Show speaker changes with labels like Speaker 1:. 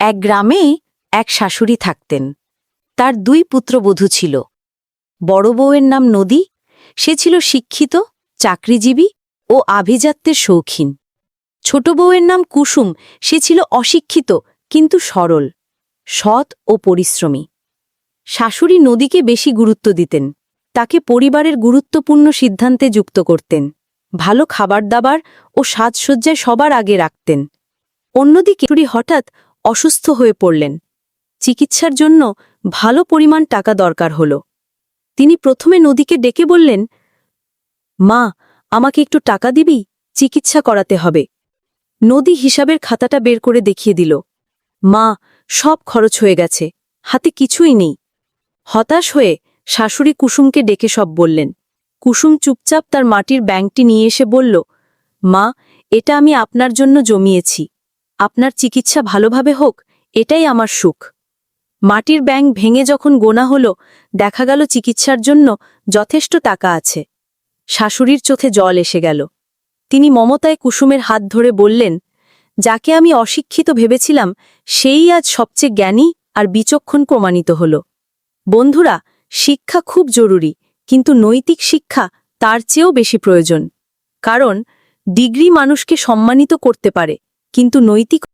Speaker 1: এক গ্রামে এক শাশুড়ি থাকতেন। তার দুই পুত্রবধূ ছিল। বড় বউয়ের নাম নদী, সে ছিল শিক্ষিত, চাকরিজীবী ও আভিজাত্যের শৌখিন। ছোট বউয়ের নাম কুসুম, সে ছিল অশিক্ষিত কিন্তু সরল, সৎ ও পরিশ্রমী। শাশুড়ি নদীকে বেশি গুরুত্ব দিতেন, তাকে পরিবারের গুরুত্বপূর্ণ সিদ্ধান্তে যুক্ত করতেন, ভালো খাবার-দাবার ও সাজসজ্জায় সবার আগে রাখতেন। অন্যদিকে শাশুড়ি হঠাৎ অসুস্থ হয়ে পড়লেন। চিকিৎসার জন্য ভালো পরিমাণ টাকা দরকার হল। তিনি প্রথমে নদীকে ডেকে বললেন, মা, আমাকে একটু টাকা দিবি, চিকিৎসা করাতে হবে। নদী হিসাবের খাতাটা বের করে দেখিয়ে দিল। মা, সব খরচ হয়ে গেছে, হাতে কিছুই নেই। হতাশ হয়ে শাশুড়ি কুসুমকে ডেকে সব বললেন। কুসুম চুপচাপ তার মাটির ব্যাংকটি নিয়ে এসে বলল, মা, এটা আমি আপনার জন্য জমিয়েছি। আপনার চিকিৎসা ভালোভাবে হোক, এটাই আমার সুখ। মাটির ব্যাংক ভেঙে যখন গোনা হল, দেখা গেল চিকিৎসার জন্য যথেষ্ট টাকা আছে। শাশুড়ির চোখে জল এসে গেল। তিনি মমতায় কুসুমের হাত ধরে বললেন, যাকে আমি অশিক্ষিত ভেবেছিলাম, সেই আজ সবচেয়ে জ্ঞানী আর বিচক্ষণ প্রমাণিত হল। বন্ধুরা, শিক্ষা খুব জরুরি, কিন্তু নৈতিক শিক্ষা তার চেয়েও বেশি প্রয়োজন। কারণ ডিগ্রি মানুষকে সম্মানিত করতে পারে, কিন্তু নৈতিক